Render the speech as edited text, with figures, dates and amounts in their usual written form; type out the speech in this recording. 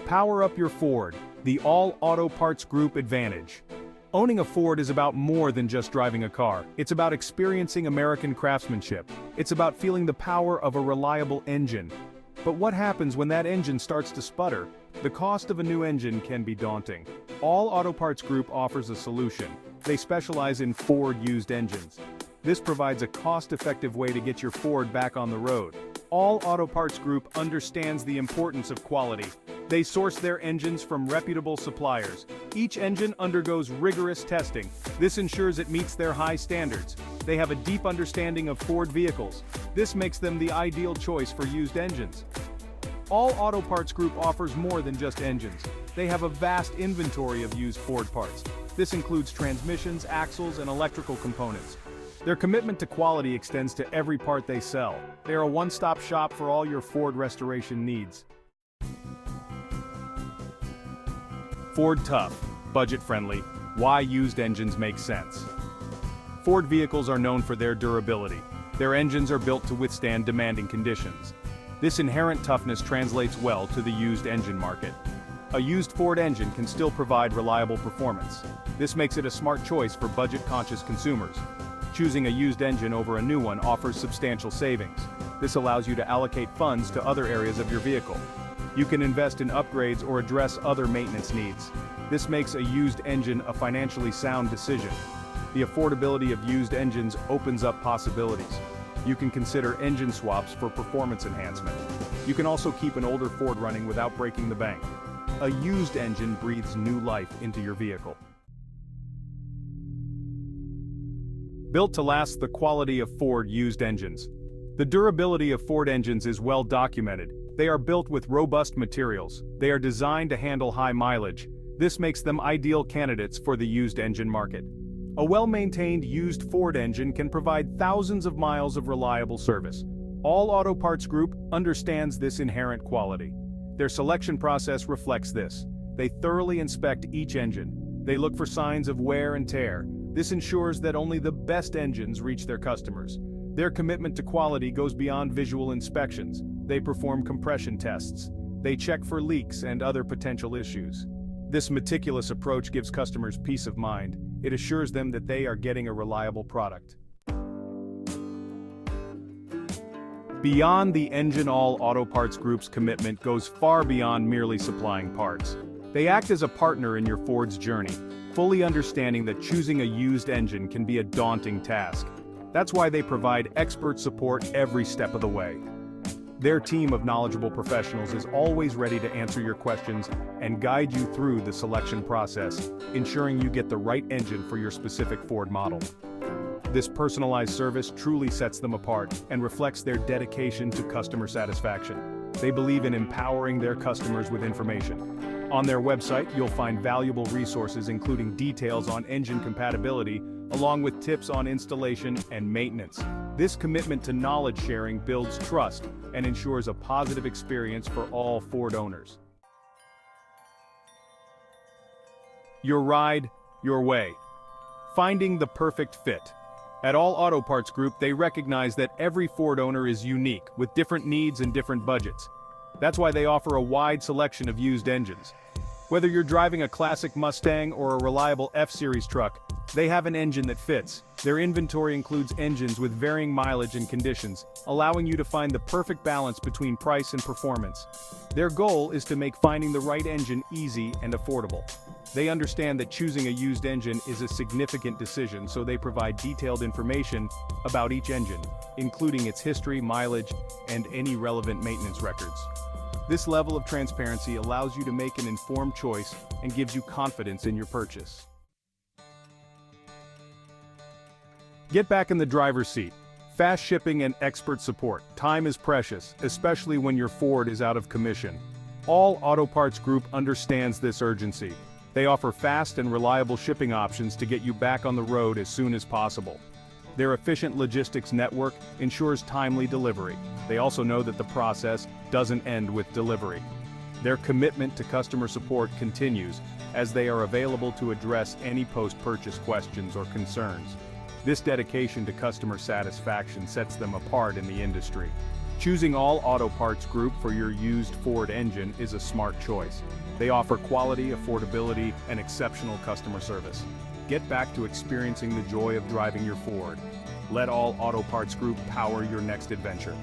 Power up your Ford, the All Auto Parts Group advantage. Owning a Ford is about more than just driving a car. It's about experiencing American craftsmanship. It's about feeling the power of a reliable engine. But what happens when that engine starts to sputter? The cost of a new engine can be daunting. All Auto Parts Group offers a solution. They specialize in Ford used engines. This provides a cost-effective way to get your Ford back on the road. All Auto Parts Group understands the importance of quality. They source their engines from reputable suppliers. Each engine undergoes rigorous testing. This ensures it meets their high standards. They have a deep understanding of Ford vehicles. This makes them the ideal choice for used engines. All Auto Parts Group offers more than just engines. They have a vast inventory of used Ford parts. This includes transmissions, axles, and electrical components. Their commitment to quality extends to every part they sell. They are a one-stop shop for all your Ford restoration needs. Ford Tough, budget-friendly, why used engines make sense. Ford vehicles are known for their durability. Their engines are built to withstand demanding conditions. This inherent toughness translates well to the used engine market. A used Ford engine can still provide reliable performance. This makes it a smart choice for budget-conscious consumers. Choosing a used engine over a new one offers substantial savings. This allows you to allocate funds to other areas of your vehicle. You can invest in upgrades or address other maintenance needs. This makes a used engine a financially sound decision. The affordability of used engines opens up possibilities. You can consider engine swaps for performance enhancement. You can also keep an older Ford running without breaking the bank. A used engine breathes new life into your vehicle. Built to last, the quality of Ford used engines. The durability of Ford engines is well documented. They are built with robust materials. They are designed to handle high mileage. This makes them ideal candidates for the used engine market. A well-maintained used Ford engine can provide thousands of miles of reliable service. All Auto Parts Group understands this inherent quality. Their selection process reflects this. They thoroughly inspect each engine. They look for signs of wear and tear. This ensures that only the best engines reach their customers. Their commitment to quality goes beyond visual inspections. They perform compression tests. They check for leaks and other potential issues. This meticulous approach gives customers peace of mind. It assures them that they are getting a reliable product. Beyond the engine, All Auto Parts Group's commitment goes far beyond merely supplying parts. They act as a partner in your Ford's journey, fully understanding that choosing a used engine can be a daunting task. That's why they provide expert support every step of the way. Their team of knowledgeable professionals is always ready to answer your questions and guide you through the selection process, ensuring you get the right engine for your specific Ford model. This personalized service truly sets them apart and reflects their dedication to customer satisfaction. They believe in empowering their customers with information. On their website, you'll find valuable resources including details on engine compatibility, along with tips on installation and maintenance. This commitment to knowledge sharing builds trust and ensures a positive experience for all Ford owners. Your ride, your way. Finding the perfect fit. At All Auto Parts Group, they recognize that every Ford owner is unique, with different needs and different budgets. That's why they offer a wide selection of used engines. Whether you're driving a classic Mustang or a reliable F-Series truck, they have an engine that fits. Their inventory includes engines with varying mileage and conditions, allowing you to find the perfect balance between price and performance. Their goal is to make finding the right engine easy and affordable. They understand that choosing a used engine is a significant decision, so they provide detailed information about each engine, including its history, mileage, and any relevant maintenance records. This level of transparency allows you to make an informed choice and gives you confidence in your purchase. Get back in the driver's seat. Fast shipping and expert support. Time is precious, especially when your Ford is out of commission. All Auto Parts Group understands this urgency. They offer fast and reliable shipping options to get you back on the road as soon as possible. Their efficient logistics network ensures timely delivery. They also know that the process doesn't end with delivery. Their commitment to customer support continues, as they are available to address any post-purchase questions or concerns. This dedication to customer satisfaction sets them apart in the industry. Choosing All Auto Parts Group for your used Ford engine is a smart choice. They offer quality, affordability, and exceptional customer service. Get back to experiencing the joy of driving your Ford. Let All Auto Parts Group power your next adventure.